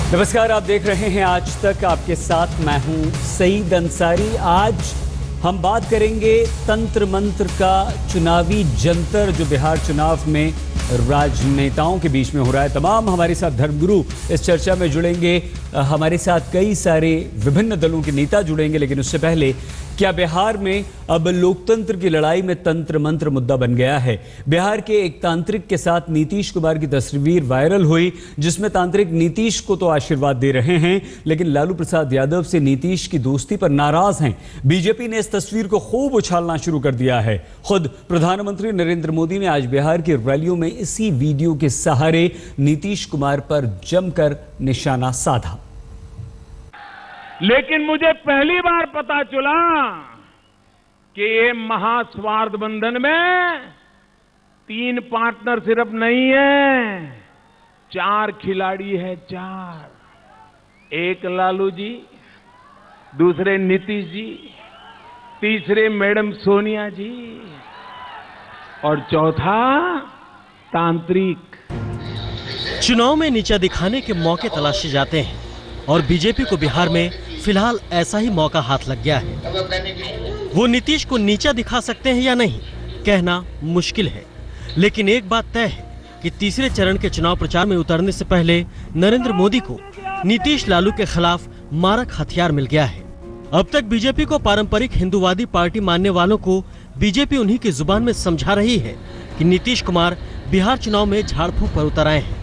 नमस्कार, आप देख रहे हैं आज तक। आपके साथ मैं हूं सईद अंसारी। आज हम बात करेंगे तंत्र मंत्र का चुनावी जंतर जो बिहार चुनाव में राजनेताओं के बीच में हो रहा है। तमाम हमारे साथ धर्मगुरु इस चर्चा में जुड़ेंगे। हमारे साथ कई सारे विभिन्न दलों के नेता जुड़ेंगे, लेकिन उससे पहले क्या बिहार में अब लोकतंत्र की लड़ाई में तंत्र मंत्र मुद्दा बन गया है? बिहार के एक तांत्रिक के साथ नीतीश कुमार की तस्वीर वायरल हुई, जिसमें तांत्रिक नीतीश को तो आशीर्वाद दे रहे हैं, लेकिन लालू प्रसाद यादव से नीतीश की दोस्ती पर नाराज हैं। बीजेपी ने इस तस्वीर को खूब उछालना शुरू कर दिया है। खुद प्रधानमंत्री नरेंद्र मोदी ने आज बिहार की रैलियों में इसी वीडियो के सहारे नीतीश कुमार पर जमकर निशाना साधा। लेकिन मुझे पहली बार पता चला कि ये महास्वार्थ बंधन में 3 पार्टनर सिर्फ नहीं है, 4 खिलाड़ी है। 4, एक लालू जी, दूसरे नीतीश जी, तीसरे मैडम सोनिया जी और चौथा तांत्रिक। चुनाव में नीचा दिखाने के मौके तलाशे जाते हैं और बीजेपी को बिहार में फिलहाल ऐसा ही मौका हाथ लग गया है। वो नीतीश को नीचा दिखा सकते हैं या नहीं, कहना मुश्किल है, लेकिन एक बात तय है कि तीसरे चरण के चुनाव प्रचार में उतरने से पहले नरेंद्र मोदी को नीतीश लालू के खिलाफ मारक हथियार मिल गया है। अब तक बीजेपी को पारंपरिक हिंदूवादी पार्टी मानने वालों को बीजेपी उन्हीं की जुबान में समझा रही है कि नीतीश कुमार बिहार चुनाव में झाड़ फूंक पर उतर आए हैं।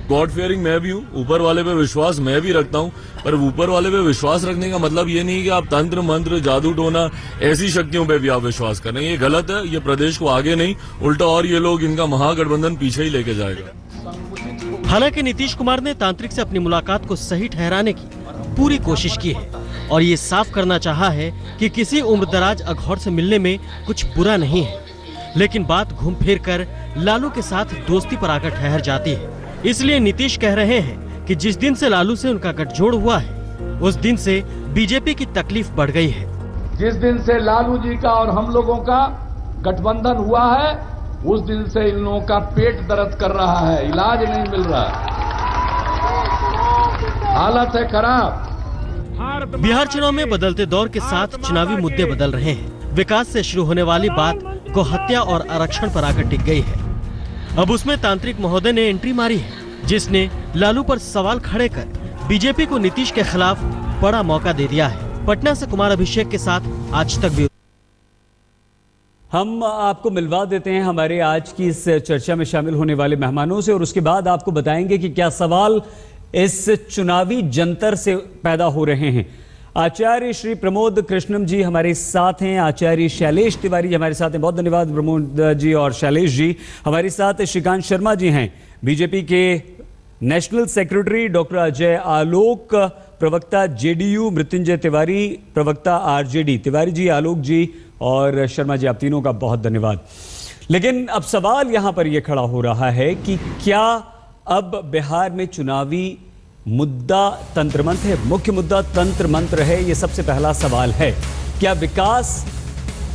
गॉड फेयरिंग मैं भी हूँ, ऊपर वाले पे विश्वास मैं भी रखता हूँ, पर ऊपर वाले पे विश्वास रखने का मतलब ये नहीं कि आप तंत्र मंत्र जादू टोना ऐसी शक्तियों पे भी आप विश्वास कर रहे हैं। ये गलत है। ये प्रदेश को आगे नहीं, उल्टा और ये लोग इनका महागठबंधन पीछे ही लेके जाएगा। हालांकि नीतीश कुमार ने तांत्रिक से अपनी मुलाकात को सही ठहराने की पूरी कोशिश की है और ये साफ करना चाहा है कि किसी उम्रदराज अघौर से मिलने में कुछ बुरा नहीं है, लेकिन बात घूम फिर कर लालू के साथ दोस्ती पर आकर ठहर जाती है। इसलिए नीतीश कह रहे हैं कि जिस दिन से लालू से उनका गठजोड़ हुआ है, उस दिन से बीजेपी की तकलीफ बढ़ गई है। जिस दिन से लालू जी का और हम लोगों का गठबंधन हुआ है, उस दिन से इन लोगों का पेट दर्द कर रहा है, इलाज नहीं मिल रहा, हालत है खराब। बिहार चुनाव में बदलते दौर के साथ चुनावी मुद्दे बदल रहे हैं। विकास से शुरू होने वाली बात को हत्या और आरक्षण पर आकर टिक गई है। अब उसमें तांत्रिक महोदय ने एंट्री मारी है, जिसने लालू पर सवाल खड़े कर बीजेपी को नीतीश के खिलाफ बड़ा मौका दे दिया है। पटना से कुमार अभिषेक के साथ आज तक भी। हम आपको मिलवा देते हैं हमारे आज की इस चर्चा में शामिल होने वाले मेहमानों से, और उसके बाद आपको बताएंगे कि क्या सवाल इस चुनावी जंतर से पैदा हो रहे हैं। आचार्य श्री प्रमोद कृष्णम जी हमारे साथ हैं, आचार्य शैलेश तिवारी हमारे साथ हैं। बहुत धन्यवाद प्रमोद जी और शैलेश जी। हमारे साथ श्रीकांत शर्मा जी हैं, बीजेपी के national secretary, doctor Ajay Alok प्रवक्ता जेडीयू, मृत्युंजय तिवारी प्रवक्ता आरजेडी। तिवारी जी, आलोक जी और शर्मा जी, आप तीनों का बहुत धन्यवाद। लेकिन अब सवाल यहां पर यह खड़ा हो रहा है कि क्या अब बिहार में चुनावी मुद्दा तंत्र मंत्र है? मुख्य मुद्दा तंत्र मंत्र है, ये सबसे पहला सवाल है। क्या विकास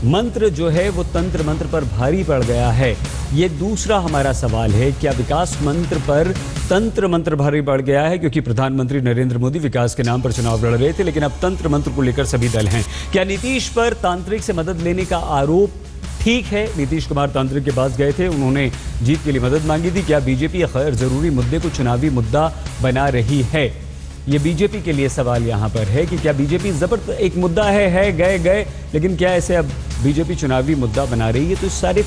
मंत्र जो है वो तंत्र मंत्र पर भारी पड़ गया है? ये दूसरा हमारा सवाल है। क्या विकास मंत्र पर तंत्र मंत्र भारी पड़ गया है? क्योंकि प्रधानमंत्री नरेंद्र मोदी विकास के नाम पर चुनाव लड़ रहे थे, लेकिन अब तंत्र मंत्र को लेकर सभी दल हैं। क्या नीतीश पर तांत्रिक से मदद लेने का आरोप ठीक है? नीतीश कुमार तांत्रिक के पास गए थे, उन्होंने जीत के लिए मदद मांगी थी। क्या बीजेपी गैर जरूरी मुद्दे को चुनावी मुद्दा बना रही है? ये बीजेपी के लिए सवाल यहाँ पर है कि क्या बीजेपी जबरदस्त एक मुद्दा है गए, लेकिन क्या ऐसे अब बीजेपी चुनावी मुद्दा बना रही है? तो सारे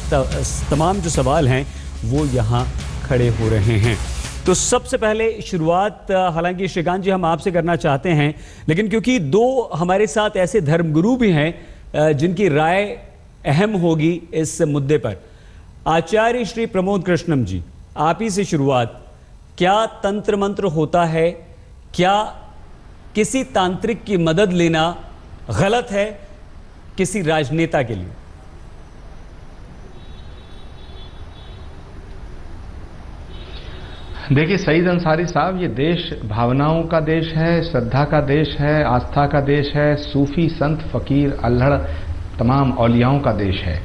तमाम जो सवाल हैं वो यहाँ खड़े हो रहे हैं। तो सबसे पहले शुरुआत, हालांकि श्रीकांत जी हम आपसे करना चाहते हैं, लेकिन क्योंकि 2 हमारे साथ ऐसे धर्मगुरु भी हैं जिनकी राय अहम होगी इस मुद्दे पर। आचार्य श्री प्रमोद कृष्णम जी, आप ही से शुरुआत। क्या तंत्र मंत्र होता है? क्या किसी तांत्रिक की मदद लेना गलत है किसी राजनेता के लिए? देखिए सईद अंसारी साहब, ये देश भावनाओं का देश है, श्रद्धा का देश है, आस्था का देश है, सूफी संत फकीर अल्हड़ तमाम औलियाओं का देश है।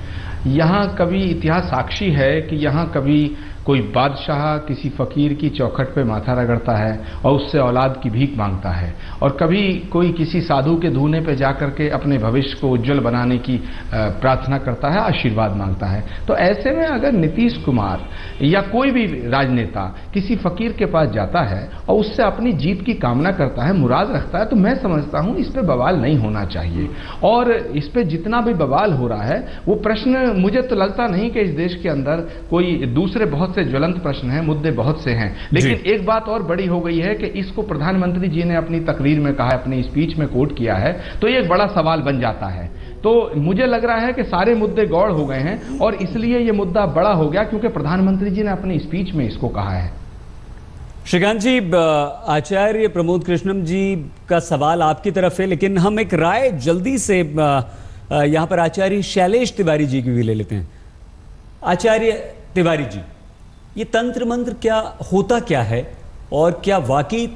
यहाँ कभी इतिहास साक्षी है कि यहाँ कभी कोई बादशाह किसी फकीर की चौखट पे माथा रगड़ता है और उससे औलाद की भीख मांगता है, और कभी कोई किसी साधु के धूने पे जाकर के अपने भविष्य को उज्जवल बनाने की प्रार्थना करता है, आशीर्वाद मांगता है। तो ऐसे में अगर नीतीश कुमार या कोई भी राजनेता किसी फकीर के पास जाता है और उससे अपनी जीत की कामना करता है, मुराद रखता है, तो मैं समझता हूं इस पे बवाल नहीं होना चाहिए। और इस पे जितना भी बवाल हो रहा है वो प्रश्न, मुझे तो लगता नहीं कि इस देश के अंदर कोई दूसरे बहुत से ज्वलंत प्रश्न हैं, मुद्दे बहुत से हैं। लेकिन एक बात और बड़ी हो गई है कि इसको प्रधानमंत्री जी ने अपनी तकरीर में कहा, अपनी स्पीच में कोट किया है, तो ये एक बड़ा सवाल बन जाता है। तो मुझे लग रहा है कि सारे मुद्दे गौड़ हो गए हैं और इसलिए ये मुद्दा बड़ा हो गया क्योंकि प्रधानमंत्री जी ने अपनी स्पीच में इसको कहा है। श्रीकांत जी, आचार्य प्रमोद कृष्णम जी का सवाल आपकी तरफ है, लेकिन हम एक राय जल्दी से यहां पर आचार्य शैलेश तिवारी जी की भी ले लेते हैं। आचार्य तिवारी जी, ये तंत्र मंत्र क्या होता क्या है, और क्या वाकई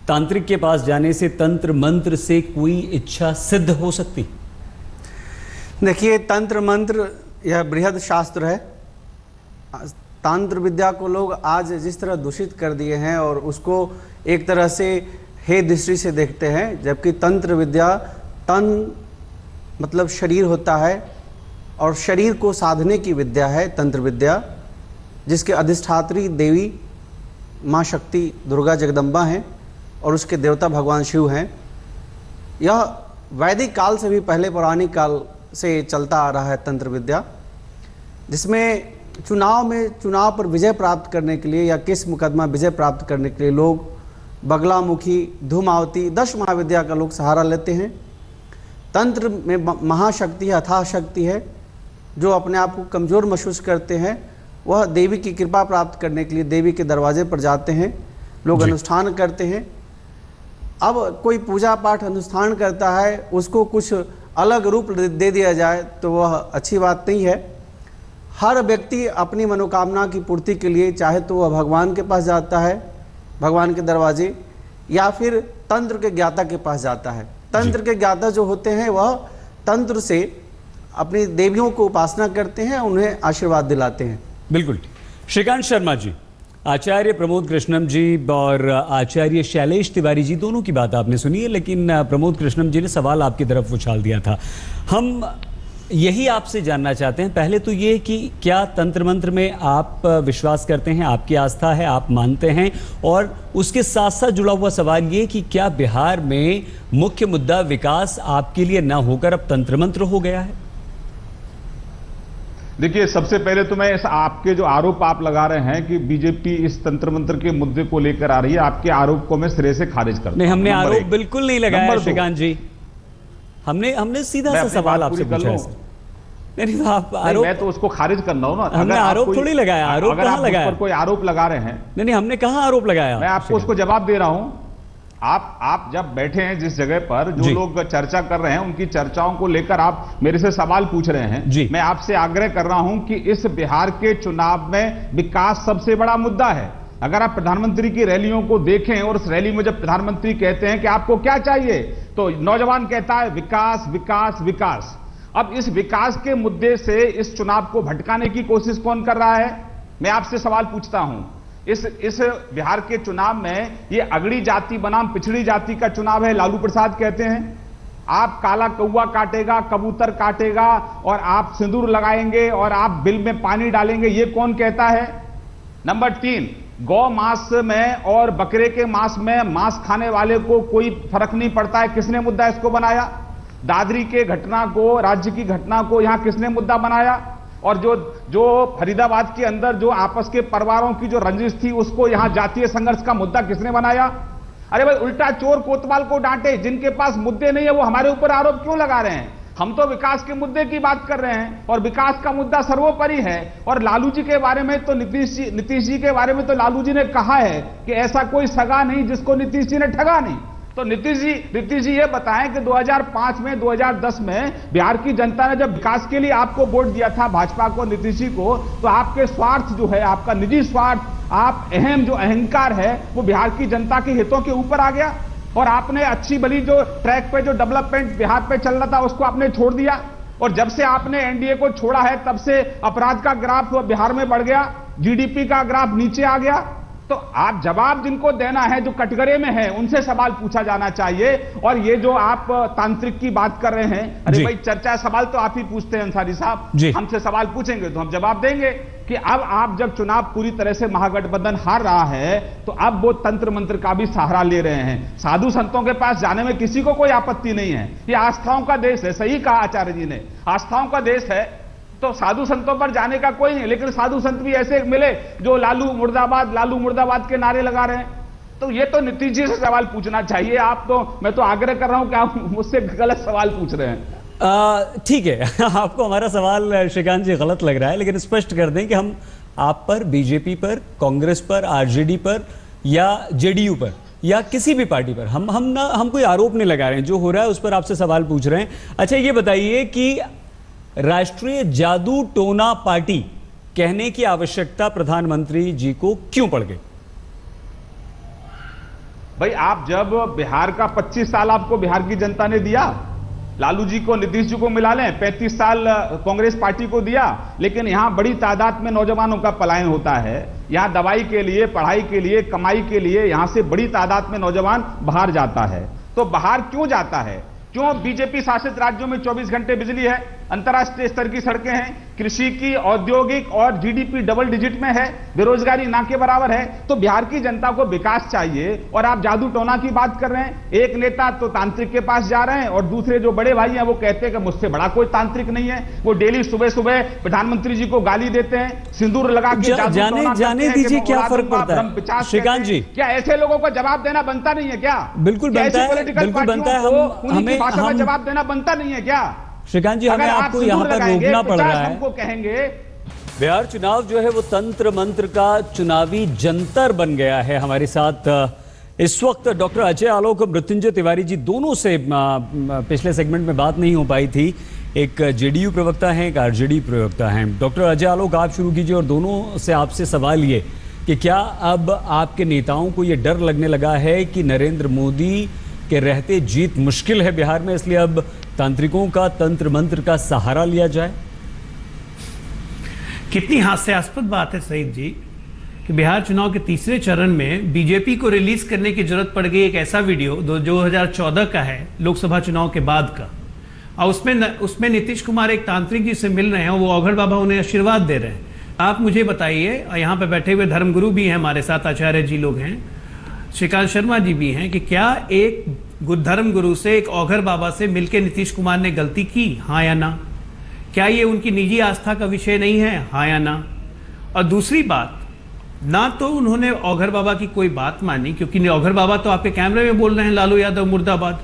तांत्रिक के पास जाने से तंत्र मंत्र से कोई इच्छा सिद्ध हो सकती? देखिए, तंत्र मंत्र यह बृहद शास्त्र है। तंत्र विद्या को लोग आज जिस तरह दूषित कर दिए हैं और उसको एक तरह से हे दृष्टि से देखते हैं, जबकि तंत्र विद्या, तन मतलब शरीर होता है और शरीर को साधने की विद्या है तंत्र विद्या, जिसके अधिष्ठात्री देवी माँ शक्ति दुर्गा जगदम्बा हैं और उसके देवता भगवान शिव हैं। यह वैदिक काल से भी पहले पौराणिक काल से चलता आ रहा है तंत्र विद्या, जिसमें चुनाव पर विजय प्राप्त करने के लिए या केस मुकदमा विजय प्राप्त करने के लिए लोग बगलामुखी, धूमावती, 10 महाविद्या का लोग सहारा लेते हैं। तंत्र में महाशक्ति है, अथाह शक्ति है। जो अपने आप को कमज़ोर महसूस करते हैं वह देवी की कृपा प्राप्त करने के लिए देवी के दरवाजे पर जाते हैं, लोग अनुष्ठान करते हैं। अब कोई पूजा पाठ अनुष्ठान करता है, उसको कुछ अलग रूप दे दिया जाए तो वह अच्छी बात नहीं है। हर व्यक्ति अपनी मनोकामना की पूर्ति के लिए चाहे तो वह भगवान के पास जाता है, भगवान के दरवाजे, या फिर तंत्र के ज्ञाता के पास जाता है। तंत्र के ज्ञाता जो होते हैं वह तंत्र से अपनी देवियों को उपासना करते हैं, उन्हें आशीर्वाद दिलाते हैं। बिल्कुल। श्रीकांत शर्मा जी, आचार्य प्रमोद कृष्णम जी और आचार्य शैलेश तिवारी जी दोनों की बात आपने सुनी है, लेकिन प्रमोद कृष्णम जी ने सवाल आपकी तरफ उछाल दिया था। हम यही आपसे जानना चाहते हैं, पहले तो ये कि क्या तंत्र मंत्र में आप विश्वास करते हैं, आपकी आस्था है, आप मानते हैं, और उसके साथ साथ जुड़ा हुआ सवाल ये कि क्या बिहार में मुख्य मुद्दा विकास आपके लिए ना होकर अब तंत्र मंत्र हो गया है? देखिए, सबसे पहले तो मैं इस आपके जो आरोप आप लगा रहे हैं कि बीजेपी इस तंत्र मंत्र के मुद्दे को लेकर आ रही है, आपके आरोप को मैं सिरे से खारिज करता हूं। नहीं, हमने आरोप बिल्कुल नहीं लगाया श्रीकांत जी। हमने सीधा सा सवाल आपसे पूछा है। नहीं, आप आरोप, मैं तो उसको खारिज करना हूं ना। हमने आरोप थोड़ी लगाया। आरोप कहां लगाया? कोई आरोप लगा रहे हैं? नहीं, हमने कहां आरोप लगाया? मैं आपको उसको जवाब दे रहा हूं। आप जब बैठे हैं जिस जगह पर, जो लोग चर्चा कर रहे हैं उनकी चर्चाओं को लेकर आप मेरे से सवाल पूछ रहे हैं। मैं आपसे आग्रह कर रहा हूं कि इस बिहार के चुनाव में विकास सबसे बड़ा मुद्दा है। अगर आप प्रधानमंत्री की रैलियों को देखें और उस रैली में जब प्रधानमंत्री कहते हैं कि आपको क्या चाहिए, तो नौजवान कहता है विकास विकास विकास। अब इस विकास के मुद्दे से इस चुनाव को भटकाने की कोशिश कौन कर रहा है? मैं आपसे सवाल पूछता हूं। इस बिहार के चुनाव में ये अगड़ी जाति बनाम पिछड़ी जाति का चुनाव है, लालू प्रसाद कहते हैं। आप काला कौवा काटेगा, कबूतर काटेगा, और आप सिंदूर लगाएंगे और आप बिल में पानी डालेंगे, ये कौन कहता है? नंबर 3, गौ मांस में और बकरे के मांस में मांस खाने वाले को कोई फर्क नहीं पड़ता है। किसने मुद्दा इसको बनाया? दादरी के घटना को, राज्य की घटना को यहां किसने मुद्दा बनाया? और जो फरीदाबाद के अंदर जो आपस के परिवारों की जो रंजिश थी, उसको यहां जातीय संघर्ष का मुद्दा किसने बनाया? अरे भाई, उल्टा चोर कोतवाल को डांटे। जिनके पास मुद्दे नहीं है वो हमारे ऊपर आरोप क्यों लगा रहे हैं? हम तो विकास के मुद्दे की बात कर रहे हैं और विकास का मुद्दा सर्वोपरि है। और लालू जी के बारे में तो नीतीश जी के बारे में तो लालू जी ने कहा है कि ऐसा कोई सगा नहीं जिसको नीतीश जी ने ठगा नहीं। तो नीतीश जी ये बताएं कि 2005 में, 2010 में बिहार की जनता ने जब विकास के लिए आपको वोट दिया था, भाजपा को, नीतीश जी को, तो आपके स्वार्थ जो है, आपका निजी स्वार्थ, आप जो अहंकार है, वो बिहार की जनता के हितों के ऊपर आ गया और आपने अच्छी भली जो ट्रैक पे जो डेवलपमेंट बिहार पे चल रहा था उसको आपने छोड़ दिया। और जब से आपने एनडीए को छोड़ा है तब से अपराध का ग्राफ बिहार में बढ़ गया। जीडीपी का ग्राफ नीचे आ गया। तो आप जवाब जिनको देना है, जो कटघरे में है, उनसे सवाल पूछा जाना चाहिए। और ये जो आप तांत्रिक की बात कर रहे हैं, अरे भाई चर्चा सवाल तो आप ही पूछते हैं अंसारी साहब, हमसे सवाल पूछेंगे तो हम जवाब देंगे कि अब आप जब चुनाव पूरी तरह से महागठबंधन हार रहा है तो अब वो तंत्र मंत्र का भी सहारा ले रहे हैं। साधु संतों के पास जाने में किसी को कोई आपत्ति नहीं है, ये आस्थाओं का देश है, सही कहा आचार्य जी ने, आस्थाओं का देश है, तो साधु संतों पर जाने का कोई नहीं। लेकिन साधु संत भी ऐसे मिले जो लालू मुर्दाबाद के नारे लगा रहे हैं। तो ये तो नीतीश जी से सवाल पूछना चाहिए। आप तो, मैं तो आग्रह कर रहा हूं कि आप मुझसे गलत सवाल पूछ रहे हैं। ठीक है, आपको हमारा सवाल श्रीकांत जी गलत लग रहा है, लेकिन स्पष्ट कर दें कि हम आप पर, बीजेपी पर, कांग्रेस पर, आरजेडी पर या जेडीयू पर या किसी भी पार्टी पर हम कोई आरोप नहीं लगा रहे हैं। जो हो रहा है उस पर आपसे सवाल पूछ रहे हैं। अच्छा, ये बताइए कि राष्ट्रीय जादू टोना पार्टी कहने की आवश्यकता प्रधानमंत्री जी को क्यों पड़ गई? भाई, आप जब बिहार का 25 साल आपको बिहार की जनता ने दिया, लालू जी को, नीतीश जी को मिला लें, 35 साल कांग्रेस पार्टी को दिया, लेकिन यहां बड़ी तादाद में नौजवानों का पलायन होता है। यहां दवाई के लिए, पढ़ाई के लिए, कमाई के लिए यहां से बड़ी तादाद में नौजवान बाहर जाता है। तो बाहर क्यों जाता है? क्यों? बीजेपी शासित राज्यों में 24 घंटे बिजली है, अंतर्राष्ट्रीय स्तर की सड़कें हैं, कृषि की, औद्योगिक और जीडीपी डबल डिजिट में है, बेरोजगारी ना के बराबर है। तो बिहार की जनता को विकास चाहिए और आप जादू टोना की बात कर रहे हैं। एक नेता तो तांत्रिक के पास जा रहे हैं और दूसरे जो बड़े भाई हैं वो कहते हैं कि मुझसे बड़ा कोई तांत्रिक नहीं है। वो डेली सुबह सुबह प्रधानमंत्री जी को गाली देते हैं, सिंदूर लगा के जाने दीजिए, क्या फर्क पड़ता है श्रीकांत जी? क्या ऐसे लोगों को जवाब देना बनता नहीं है क्या? बिल्कुल बनता है, बिल्कुल बनता है। हमें भाषा में जवाब देना बनता नहीं है क्या? श्रीकांत जी, हमें आपको यहाँ पर रोकना पड़ रहा है। हमको कहेंगे बिहार चुनाव जो है वो तंत्र मंत्र का चुनावी जंतर बन गया है। हमारे साथ इस वक्त डॉक्टर अजय आलोक और मृत्युंजय तिवारी जी, दोनों से पिछले सेगमेंट में बात नहीं हो पाई थी। एक जेडीयू प्रवक्ता हैं, एक आरजेडी प्रवक्ता हैं। डॉक्टर अजय आलोक, आप शुरू कीजिए। और दोनों से आपसे सवाल ये कि क्या अब आपके नेताओं को ये डर लगने लगा है कि नरेंद्र मोदी के रहते जीत मुश्किल है बिहार में, इसलिए अब तांत्रिकों का, तंत्र मंत्र का सहारा लिया जाए? कितनी हास्यास्पद बात है सईद जी कि बिहार चुनाव के तीसरे चरण में बीजेपी को रिलीज करने की जरूरत पड़ गई एक ऐसा वीडियो 2014 का है, लोकसभा चुनाव के बाद का, और उसमें नीतीश कुमार एक तांत्रिक जी से मिल रहे हैं, वो औघड़ बाबा उन्हें आशीर्वाद दे रहे हैं। आप मुझे बताइए, यहाँ पे बैठे हुए धर्मगुरु भी हैं हमारे साथ, आचार्य जी लोग हैं, श्रीकांत शर्मा जी भी हैं, कि क्या एक धर्म गुरु से, एक औघड़ बाबा से मिलकर नीतीश कुमार ने गलती की, हाँ या ना? क्या ये उनकी निजी आस्था का विषय नहीं है, हाँ या ना? और दूसरी बात, ना तो उन्होंने औघड़ बाबा की कोई बात मानी, क्योंकि औघड़ बाबा तो आपके कैमरे में बोल रहे हैं लालू यादव मुर्दाबाद।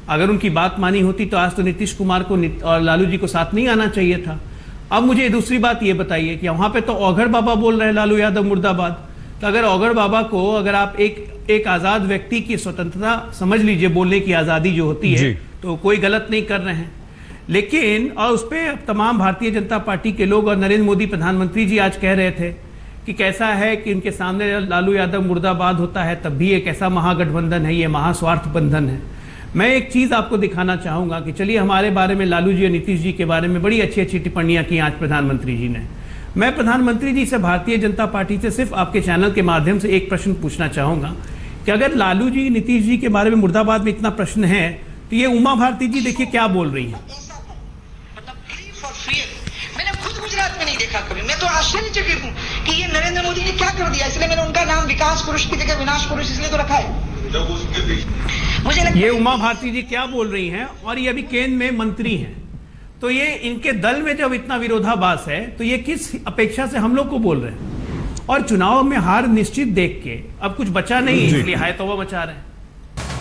अगर उनकी बात मानी होती तो आज तो नीतीश कुमार को और लालू जी को साथ नहीं आना चाहिए था। अब मुझे दूसरी बात ये बताइए कि वहां पे तो औघड़ बाबा बोल रहे हैं लालू यादव मुर्दाबाद, तो अगर औघड़ बाबा को, अगर आप एक आजाद व्यक्ति की स्वतंत्रता समझ लीजिए, बोलने की आजादी जो होती है, तो कोई गलत नहीं कर रहे हैं। लेकिन और उस पर तमाम भारतीय जनता पार्टी के लोग और नरेंद्र मोदी प्रधानमंत्री जी आज कह रहे थे कि कैसा है कि उनके सामने लालू यादव मुर्दाबाद होता है तब भी एक ऐसा महागठबंधन है, ये महास्वार्थ बंधन है। मैं एक चीज आपको दिखाना चाहूंगा कि चलिए, हमारे बारे में लालू जी और नीतीश जी के बारे में बड़ी अच्छी अच्छी टिप्पणियां की आज प्रधानमंत्री जी ने। मैं प्रधानमंत्री जी से, भारतीय जनता पार्टी से सिर्फ आपके चैनल के माध्यम से एक प्रश्न पूछना चाहूंगा कि अगर लालू जी, नीतीश जी के बारे में मुर्दाबाद में इतना प्रश्न है, तो ये उमा भारती जी देखिए क्या बोल रही है। मैंने खुद गुजरात में नहीं देखा कभी। मैं तो आश्चर्यचकित हूँ कि ये नरेंद्र मोदी ने क्या कर दिया, इसलिए मैंने उनका नाम विकास पुरुष की जगह विनाश पुरुष इसलिए तो रखा है। मुझे ये उमा भारती जी क्या बोल रही हैं, और ये अभी केंद्र में मंत्री हैं, तो ये इनके दल में जब इतना विरोधाभास है तो ये किस अपेक्षा से हम लोग को बोल रहे हैं? और चुनाव में हार निश्चित देख के अब कुछ बचा नहीं, इसलिए हाय तौबा मचा रहे हैं।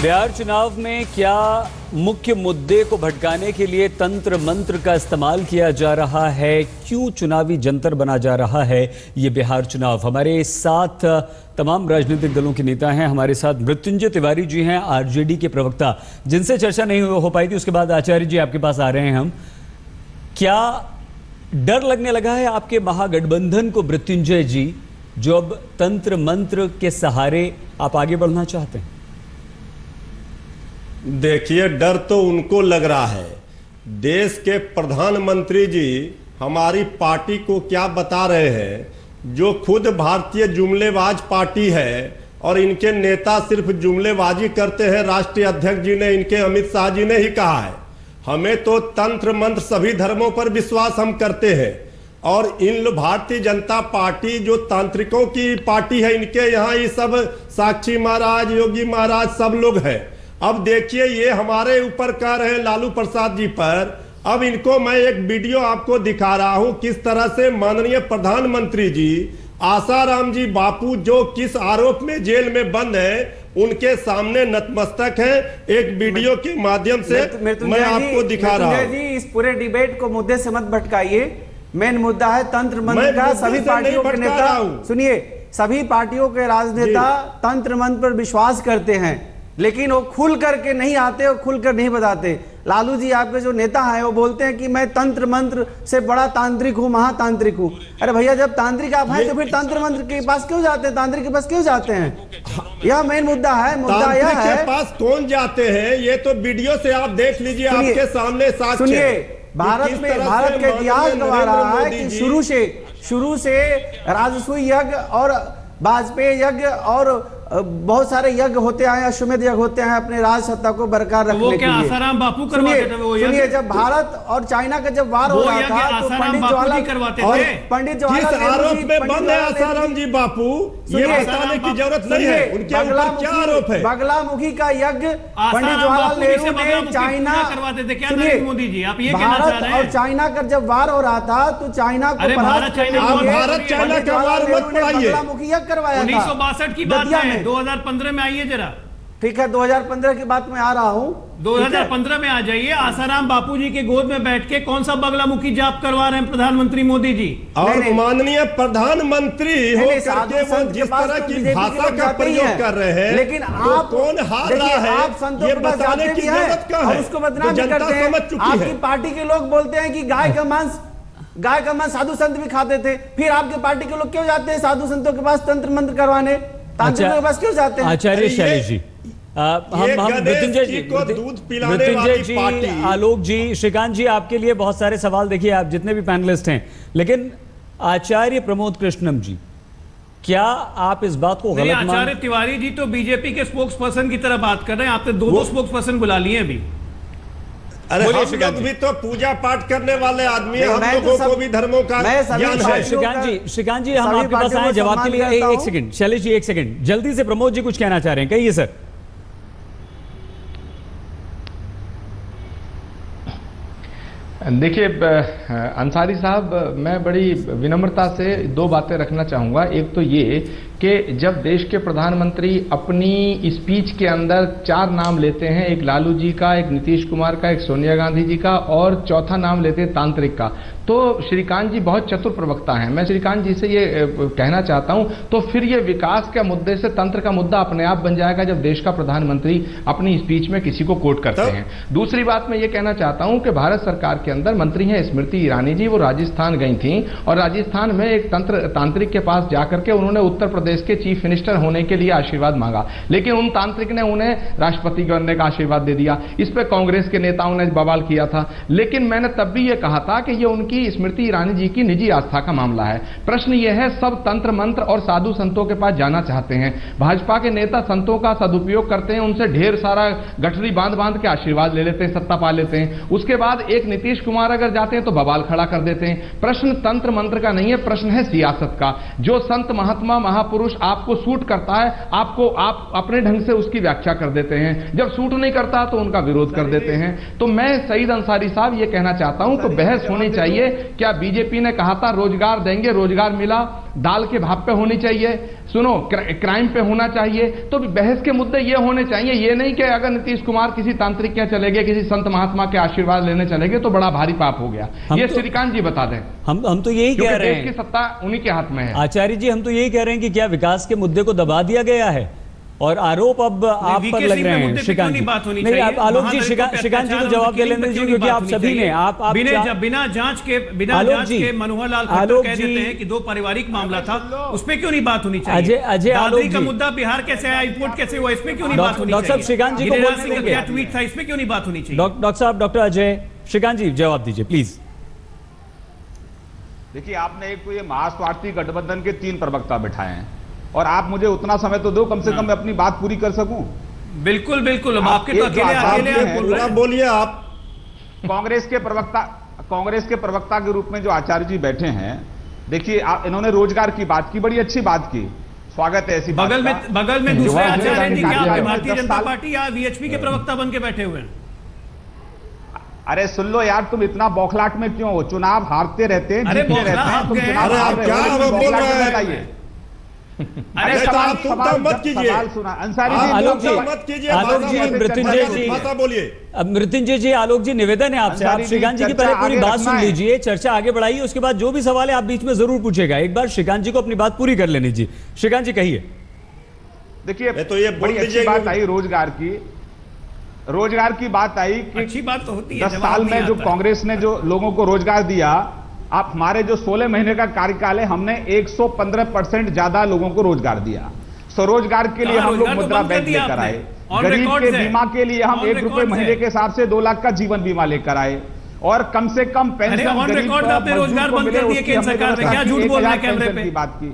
बिहार चुनाव में क्या मुख्य मुद्दे को भटकाने के लिए तंत्र मंत्र का इस्तेमाल किया जा रहा है? क्यों चुनावी जंतर बना जा रहा है ये बिहार चुनाव? हमारे साथ तमाम राजनीतिक दलों के नेता हैं। हमारे साथ मृत्युंजय तिवारी जी हैं, आरजेडी के प्रवक्ता, जिनसे चर्चा नहीं हो पाई थी। उसके बाद आचार्य जी आपके पास आ रहे हैं हम। क्या डर लगने लगा है आपके महागठबंधन को, मृत्युंजय जी, जो अब तंत्र मंत्र के सहारे आप आगे बढ़ना चाहते हैं? देखिए, डर तो उनको लग रहा है। देश के प्रधानमंत्री जी हमारी पार्टी को क्या बता रहे हैं जो खुद भारतीय जुमलेबाज पार्टी है और इनके नेता सिर्फ जुमलेबाजी करते हैं। राष्ट्रीय अध्यक्ष जी ने, इनके अमित शाह जी ने ही कहा है, हमें तो तंत्र मंत्र सभी धर्मों पर विश्वास हम करते हैं। और इन भारतीय जनता पार्टी जो तांत्रिकों की पार्टी है, इनके यहाँ ये सब साक्षी महाराज, योगी महाराज सब लोग हैं। अब देखिए ये हमारे ऊपर कह रहे हैं लालू प्रसाद जी पर। अब इनको मैं एक वीडियो आपको दिखा रहा हूं किस तरह से माननीय प्रधानमंत्री जी आसाराम जी बापू जो किस आरोप में जेल में बंद है उनके सामने नतमस्तक है। एक वीडियो के माध्यम से मैं आपको दिखा रहा हूं। जी इस पूरे डिबेट को मुद्दे से मत भटकाइए। मेन मुद्दा है तंत्र मंत्र का। सभी पार्टियों के नेता, सुनिए, सभी पार्टियों के राजनेता तंत्र मंत्र पर विश्वास करते हैं, लेकिन वो खुल करके नहीं आते और खुलकर नहीं बताते। लालू जी आपके जो नेता हैं वो बोलते हैं कि मैं तंत्र मंत्र से बड़ा तांत्रिक हूं, महातांत्रिक हूं। अरे भैया जब तांत्रिक आप हैं तो फिर तंत्र मंत्र के पास क्यों जाते हैं, तांत्रिक के पास क्यों जाते हैं? यह मेन मुद्दा है। मुद्दा यह है के पास कौन जाते हैं ये तो वीडियो से आप देख लीजिए, आपके सामने साक्ष्य। सुनिए, भारत में भारत का इतिहास गवा रहा है कि शुरू से राजसूय यज्ञ और वाजपेयी यज्ञ और बहुत सारे यज्ञ होते आए, अश्वमेध यज्ञ होते हैं अपने राज सत्ता को बरकरार रखने के लिए। आसाराम बापू करवाते थे वो यज्ञ? सुनिए, जब भारत और चाइना का जब वार हो रहा था तो पंडित जवाहरलाल करवाते थे। पंडित जवाहरलाल आरोप में बंद है आसाराम जी बापू, ये बताने की जरूरत नहीं है उनके ऊपर क्या आरोप है। बगलामुखी का यज्ञ पंडित जवाहरलाल नेहरू ने चाइना करवाते थे। क्या नरेंद्र मोदी जी आप ये कहना चाह रहे हैं? और चाइना का जब वार हो रहा था तो चाइना को भारत चाइना का वार मत पढ़ाइए। बगलामुखी यज्ञ करवाया था 1962 की बात है, 2015 में आइए जरा। ठीक है, 2015 की बात में आ रहा हूं। 2015 में आ जाइए। आसाराम बापू जी के गोद में बैठ के कौन सा बगलामुखी जाप करवा रहे हैं प्रधानमंत्री मोदी जी? और माननीय प्रधानमंत्री हो करके वो जिस तरह की भाषा का प्रयोग कर रहे हैं, लेकिन आप कौन हार रहा है आप संतों के पास जाते भी हैं और उसको बदनाम भी करते हैं। आपकी पार्टी के लोग बोलते हैं कि गाय का मांस साधु संत भी खाते थे। फिर आपके पार्टी के लोग क्यों जाते हैं साधु संतों के पास तंत्र मंत्र करवाने? तांत्रिकों के पास क्यों जाते हैं? आचार्य शैलेश जी, हम मृत्युंजय जी, आलोक जी, श्रीकांत जी, आपके लिए बहुत सारे सवाल। देखिए आप जितने भी पैनलिस्ट हैं, लेकिन आचार्य प्रमोद कृष्णम जी, क्या आप इस बात को गलत आचार्य तिवारी जी तो बीजेपी के स्पोक्स पर्सन की तरह बात कर रहे हैं। आपने दो स्पोक्स पर्सन बुला लिए अभी। अरे हम लोग भी तो पूजा पाठ करने वाले आदमी हैं, हम लोगों को भी धर्मों का ज्ञान है। श्रीकांत जी हम आपके पास आए जवाब के लिए। एक सेकंड शैलेश जी, एक सेकंड जल्दी से। प्रमोद जी कुछ कहना चाह रहे हैं, कहिए सर। देखिए अंसारी साहब, मैं बड़ी विनम्रता से दो बातें रखना चाहूँगा। एक तो ये कि जब देश के प्रधानमंत्री अपनी स्पीच के अंदर 4 नाम लेते हैं, एक लालू जी का, एक नीतीश कुमार का, एक सोनिया गांधी जी का और चौथा नाम लेते हैं तांत्रिक का, तो श्रीकांत जी बहुत चतुर प्रवक्ता हैं। मैं श्रीकांत जी से ये कहना चाहता हूं, तो फिर ये विकास के मुद्दे से तंत्र का मुद्दा अपने आप बन जाएगा जब देश का प्रधानमंत्री अपनी स्पीच में किसी को कोट करते हैं। दूसरी बात मैं ये कहना चाहता हूं कि भारत सरकार के अंदर मंत्री हैं स्मृति ईरानी जी, वो राजस्थान गई थी और राजस्थान में एक तांत्रिक के पास जाकर के उन्होंने उत्तर प्रदेश के चीफ मिनिस्टर होने के लिए आशीर्वाद मांगा, लेकिन उन तांत्रिक ने उन्हें राष्ट्रपति बनने का आशीर्वाद दे दिया। इस पर कांग्रेस के नेताओं ने बवाल किया था, लेकिन मैंने तब भी यह कहा था कि यह उनकी स्मृति ईरानी जी की निजी आस्था का मामला है। प्रश्न यह है, सब तंत्र मंत्र और साधु संतों के पास जाना चाहते हैं। भाजपा के नेता संतों का सदुपयोग करते हैं, उनसे ढेर सारा गठरी बांध बांध के आशीर्वाद ले लेते हैं, सत्ता पा लेते हैं। उसके बाद एक नीतीश कुमार अगर जाते हैं तो बवाल खड़ा कर देते हैं। प्रश्न तंत्र मंत्र का नहीं है, प्रश्न है सियासत का। जो संत महात्मा महापुरुष आपको सूट करता है, आप अपने ढंग से उसकी व्याख्या कर देते हैं, जब सूट नहीं करता तो उनका विरोध कर देते हैं। तो मैं सईद अंसारी साहब ये कहना चाहता हूं कि बहस होनी चाहिए। क्या बीजेपी ने कहा था रोजगार देंगे, रोजगार मिला? दाल के भाव पे होनी चाहिए, सुनो क्राइम पे होना चाहिए। तो बहस के मुद्दे ये होने चाहिए, ये नहीं कि अगर नीतीश कुमार किसी तांत्रिक के चले गए, किसी संत महात्मा के आशीर्वाद लेने चले गए तो बड़ा भारी पाप हो गया। ये श्रीकांत जी बता दें। हम तो यही कह रहे हैं, देश की सत्ता उन्हीं के हाथ में है। आचार्य जी हम तो यही कह रहे हैं कि क्या विकास के मुद्दे को दबा दिया गया है और आरोप अब आप पर लग रहे हैं? श्रीकांत जी नहीं, आप आलोक जी, श्रीकांत जी को जवाब दे लेने दीजिए, क्योंकि आप सभी ने बिना जांच के मनोहर लाल खट्टर कह देते हैं कि 2 पारिवारिक मामला था, उस पर क्यों नहीं बात होनी चाहिए? अजय आलोक का मुद्दा बिहार कैसे आया, रिपोर्ट कैसे हुआ, इसमें क्यों नहीं बात होनी चाहिए? डॉक्टर साहब श्रीकांत जी को क्या ट्वीट था, इसमें क्यों नहीं बात होनी चाहिए? डॉक्टर साहब, डॉक्टर अजय, श्रीकांत जी जवाब दीजिए प्लीज। देखिए, आपने एक तो ये महास्वार्थी गठबंधन के 3 प्रवक्ता बिठाए हैं और आप मुझे उतना समय तो दो, कम से कम मैं अपनी बात पूरी कर सकूं। बिल्कुल बिल्कुल, अब आपके तो अकेले बोलिए आप। कांग्रेस के प्रवक्ता के रूप में जो आचार्य जी बैठे हैं, देखिए इन्होंने रोजगार की बात की, बड़ी अच्छी बात की, स्वागत है ऐसी बगल में दूसरे आचार्य जी क्या भारतीय जनता पार्टी या वीएचपी के प्रवक्ता बन के बैठे हुए हैं? अरे सुन लो यार, तुम इतना बौखलाट में क्यों हो? चुनाव हारते रहते हैं, अरे जीतते रहते हैं, तुम चुनाव हार रहे हो। अरे सवाल मत कीजिए, अंसारी जी मत कीजिए, आलोक जी, मृत्युंजय जी बोलिए। अब मृत्युंजय जी, आलोक जी, निवेदन है आपसे, आप श्रीकांत जी की पहले पूरी बात सुन लीजिए, चर्चा आगे बढ़ाइए, उसके बाद जो भी सवाल है आप बीच में जरूर पूछेगा। एक बार श्रीकांत जी को अपनी बात पूरी कर लेने जी। श्रीकांत जी कहिए। देखिए, तो ये बड़ी अच्छी बात आई रोजगार की बात आई कि अच्छी बात तो होती है, 10 साल में जो कांग्रेस ने जो लोगों को रोजगार दिया, आप हमारे जो 16 महीने का कार्यकाल है, हमने 115% ज्यादा लोगों को रोजगार दिया। स्वरोजगार के लिए हम लोग मुद्रा बैंक लेकर आए, गरीब के बीमा के लिए हम ₹1 महीने के हिसाब से 2 लाख का जीवन बीमा लेकर आए, और कम से कम पेंशन रोजगार बंद कर दिए केंद्र सरकार ने, क्या झूठ बोल रहे हैं कैमरे पे? की बात की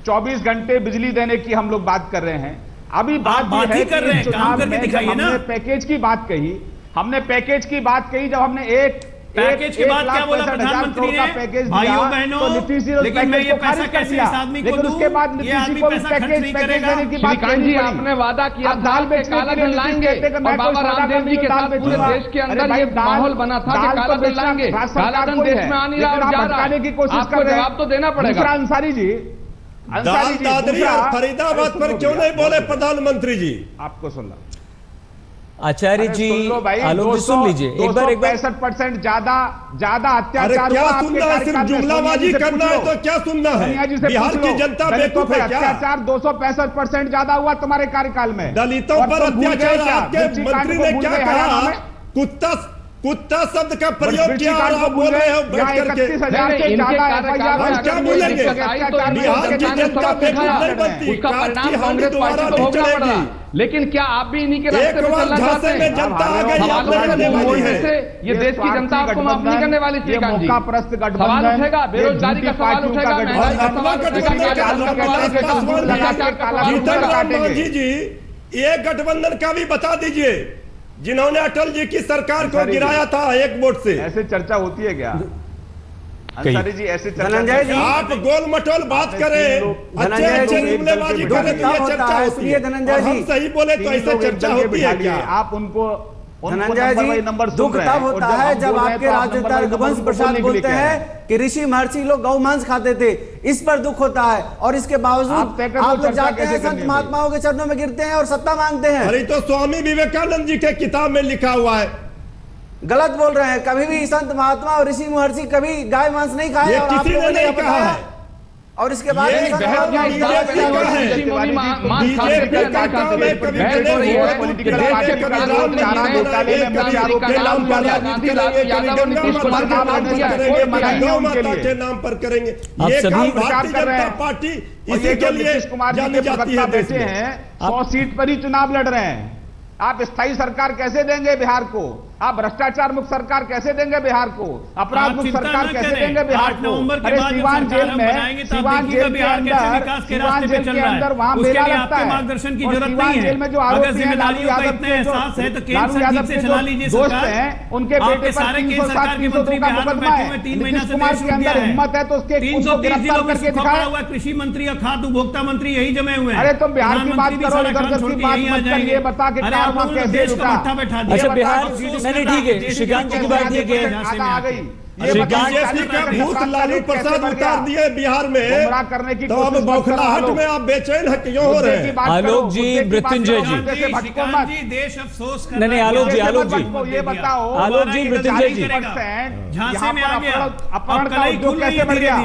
24 घंटे बिजली देने की हम लोग बात कर रहे हैं। अभी बात ही कर रहे हैं, काम करके दिखाइए ना। हमने पैकेज की बात कही, जब हमने पैकेज के बाद क्या बोला प्रधानमंत्री ने? भाइयों बहनों, लेकिन मैं ये पैसा कैसे इस आदमी को दूं? उसके बाद नीतीश जी को पैकेज देने की बात जी, आपने वादा किया दाल पे काला धन लाएंगे, और बाबा रामदेव जी के साथ पूरे देश के अंदर ये माहौल बना था कि काला धन लाएंगे, काला धन देश में आने जा रहा है, आपको जवाब तो देना पड़ेगा। अंसारी जी, दादरी और फरीदाबाद पर क्यों नहीं बोले प्रधानमंत्री जी? आपको सुन लो आचार्य जी, आलोक जी सुन लीजिए एक बार 65% ज्यादा अत्याचार क्या सुनना है? सिर्फ जुमलाबाजी करना है तो क्या सुनना है? बिहार की जनता बेवकूफ है क्या? अत्याचार 265% ज्यादा हुआ तुम्हारे कार्यकाल में। दलितों पर अत्याचार आपके मंत्री ने क्या कहा? कुत्ता शब्द का प्रयोग किया और आप बोल रहे हो बैठ करके। हम क्या बोलेंगे? बिहार की जनता बेवकूफ नहीं बनती, काट की हानि दोबारा नहीं चलेगी। लेकिन क्या आप भी इन्हीं के रास्ते पे चलना चाहते हैं? जनता आ गई, आप करने वाली है। ये देश की जनता आपको माफ नहीं करने वाली थी। सवाल उठेगा, बेरोजगारी का सवाल उठेगा, महंगाई का सवाल उठेगा। जी, ये गठबंधन का भी बता दीजिए, जिन्होंने अटल जी की सरकार को गिराया था 1 वोट से। ऐसे चर्चा होती है क्या? अंसारी जी, ऐसे धनंजय जी, आप गोल मटोल बात करें, अच्छे जुमलेबाजी करें तो ये चर्चा होती है। धनंजय जी, हम सही बोले तो ऐसे चर्चा होती है क्या? आप उनको धनंजय जी, दुख तब होता है जब आपके राजनेता रघुवंश प्रसाद बोलते हैं कि ऋषि महर्षि लोग गौ मांस खाते थे, इस पर दुख होता है। और इसके बावजूद आप लोग जाते हैं, संत महात्माओं के चरणों में गिरते हैं और सत्ता मांगते हैं। अरे तो स्वामी विवेकानंद जी के किताब में लिखा हुआ है। गलत बोल रहे हैं, कभी भी संत महात्मा और ऋषि महर्षि कभी गाय मांस नहीं खाए, ये किसी ने नहीं कहा है। और इसके बाद के नाम पर करेंगे ये काम भारतीय जनता पार्टी इसी के लिए नीतीश कुमार जी के प्रवक्ता बैठे हैं, 100 सीट पर ही चुनाव लड़ रहे हैं। आप स्थायी सरकार कैसे देंगे बिहार को? आप भ्रष्टाचार मुक्त सरकार कैसे देंगे बिहार को? अपराध मुक्त सरकार कैसे देंगे बिहार को? अरे सीवान जेल में, सीवान जेल के अंदर वहां मेला लगता है, मार्गदर्शन की और जरूरत सीवान नहीं जेल में जो आरोपी हैं, लालू यादव के दोस्त हैं, उनके बेटे पर 307-302 का मुकदमा है। नीतीश कुमार के अंदर हिम्मत है तो उसके गिरफ्तार करके दिखाए। कृषि मंत्री और खाद्य उपभोक्ता मंत्री यही जमे हुए हैं। अरे तुम बिहार की बात करो, इधर की बात मत कर। ये बता के कैसे लुटा? अच्छा बिहार, नहीं ठीक है, श्रीकांत जी की बात ठीक है। आ गई बीजेपी का भूत लालू प्रसाद उतार दिए बिहार में, करने की तो अब बौखलाहट में आप बेचैन है क्यों हो रहे हैं? आलोक जी, मृत्युंजय जी, देश अफसोस नहीं आलोक जी, आलोक जी, ये बताओ, आलोक जी, मृत्युंजय जी, झांसे में आ गया, अपहरण का उद्योग कैसे बढ़ गया?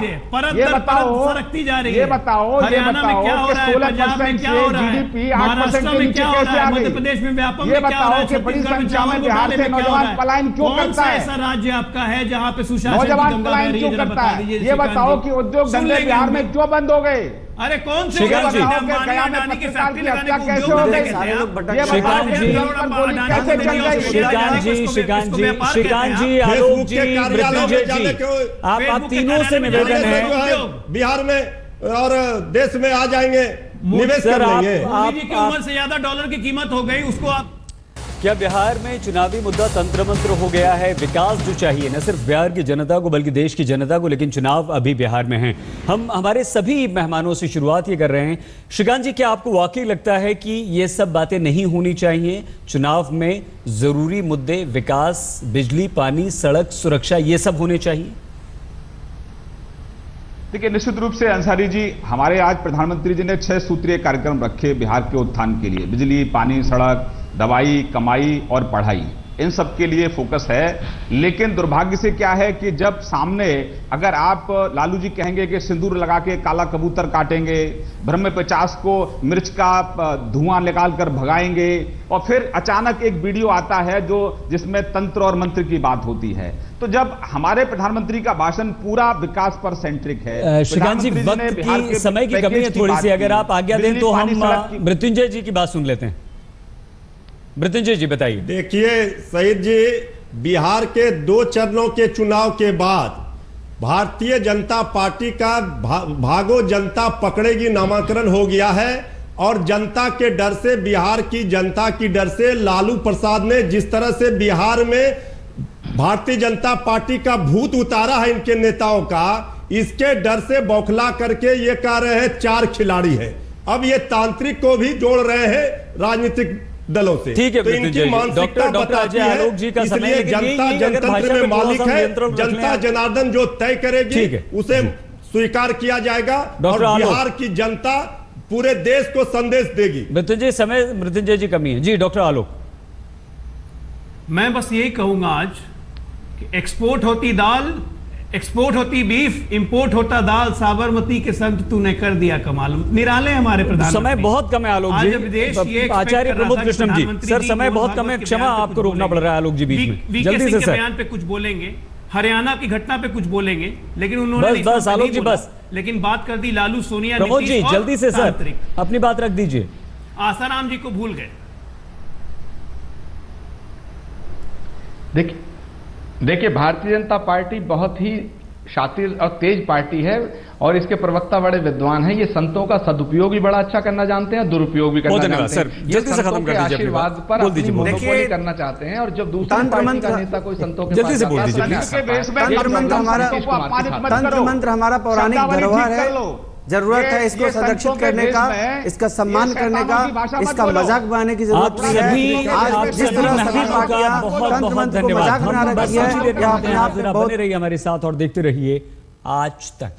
ये बताओ, सरकती जा रही है। ये बताओ, हरियाणा में क्या हो रहा है, पंजाब में क्या हो रहा है, GDP 8% के नीचे कैसे आ गई? मध्य प्रदेश में व्यापक ये बताओ कि बड़ी संख्या में बिहार से नौजवान पलायन क्यों करता है? ऐसा राज्य आपका है जहाँ पे नौजवान पलायन क्यों करता है? ये बताओ कि उद्योग धंधे बिहार में क्यों बंद हो गए? अरे कौन से श्रीकांत जी, अंबानी अडानी की फैक्ट्री लगाने को उद्योग श्रीकांत धंधे जी, कहते हैं आप? श्रीकांत जी, आलोक जी, मृत्युंजय जी, आप तीनों से निवेदन है बिहार में और देश में आ जाएंगे, निवेश कर लेंगे। मोदी जी की उम्र से ज्यादा डॉलर की कीमत हो गई, उसको आप क्या बिहार में चुनावी मुद्दा तंत्र मंत्र हो गया है? विकास जो चाहिए न सिर्फ बिहार की जनता को बल्कि देश की जनता को, लेकिन चुनाव अभी बिहार में हैं। हम हमारे सभी मेहमानों से शुरुआत ये कर रहे हैं। श्रीकांत जी, क्या आपको वाकई लगता है कि ये सब बातें नहीं होनी चाहिए? चुनाव में जरूरी मुद्दे विकास, बिजली, पानी, सड़क, सुरक्षा, ये सब होने चाहिए? देखिए, निश्चित रूप से अंसारी जी, हमारे आज प्रधानमंत्री जी ने 6 सूत्रीय कार्यक्रम रखे बिहार के उत्थान के लिए। बिजली, पानी, सड़क, दवाई, कमाई और पढ़ाई, इन सब के लिए फोकस है। लेकिन दुर्भाग्य से क्या है कि जब सामने अगर आप लालू जी कहेंगे कि सिंदूर लगा के काला कबूतर काटेंगे, ब्रह्म 50 को मिर्च का धुआं निकाल कर भगाएंगे, और फिर अचानक एक वीडियो आता है जिसमें तंत्र और मंत्र की बात होती है, तो जब हमारे प्रधानमंत्री का भाषण पूरा विकास पर सेंट्रिक है। श्रीकांत जी, वक्त की, समय की कमी है थोड़ी सी, अगर आप आज्ञा दें तो हम मृत्युंजय जी की बात सुन लेते हैं। मृत्युंजय जी बताइए। देखिए सईद जी, बिहार के 2 चरणों के चुनाव के बाद भारतीय जनता पार्टी का भागो जनता पकड़ेगी नामांकन हो गया है, और जनता के डर से, बिहार की जनता की डर से लालू प्रसाद ने जिस तरह से बिहार में भारतीय जनता पार्टी का भूत उतारा है इनके नेताओं का, इसके डर से बौखला करके ये कह रहे हैं 4 खिलाड़ी हैं। अब ये तांत्रिक को भी जोड़ रहे हैं राजनीतिक दलों से। ठीक है, तो इनकी मानसिकता बताती है, इसलिए जनता जनतंत्र में मालिक है, जनता जनार्दन जो तय करेगी उसे स्वीकार किया जाएगा, और बिहार की जनता पूरे देश को संदेश देगी। मृत्युंजय जी कमी है जी। डॉक्टर आलोक, मैं बस यही कहूंगा आज कि एक्सपोर्ट होती दाल, एक्सपोर्ट होती बीफ, इंपोर्ट होता दाल, साबरमती के संत तूने कर दिया कमाल। निराले हमारे प्रधानमंत्री। समय बहुत कम है आलोक जी। आचार्य प्रमोद कृष्णन जी, सर समय बहुत कम है, क्षमा आपको रोकना पड़ रहा है आलोक जी बीच में। जल्दी से सर। बयान पे कुछ बोलेंगे, हरियाणा की घटना पे कुछ बोलेंगे, लेकिन उन्होंने बस आलोक जी बस, लेकिन बात कर दी लालू, सोनिया, प्रमोद जी जल्दी से सर अपनी बात रख दीजिए। आसाराम जी को भूल गए। देखिए, भारतीय जनता पार्टी बहुत ही शातिर और तेज पार्टी है, और इसके प्रवक्ता बड़े विद्वान हैं। ये संतों का सदुपयोग भी बड़ा अच्छा करना जानते हैं, दुरुपयोग भी करना जानते हैं। सर, जल्दी से खत्म कर दीजिए। आशीर्वाद पर अपनी मोनोपोली करना चाहते हैं, और जब दूसरी पार्टी का नेता कोई संतों के जल्दी से बोल दीजिए। तंत्र मंत्र हमारा पौराणिक धरोहर है, जरूरत है इसको संरक्षित करने का, इसका सम्मान करने का, इसका मजाक बनाने की जरूरत नहीं है। आज जिस तरह सभी पार्टियां तंत्र मंत्र को मजाक बना रही है, बने रहिए हमारे साथ और देखते रहिए आज तक।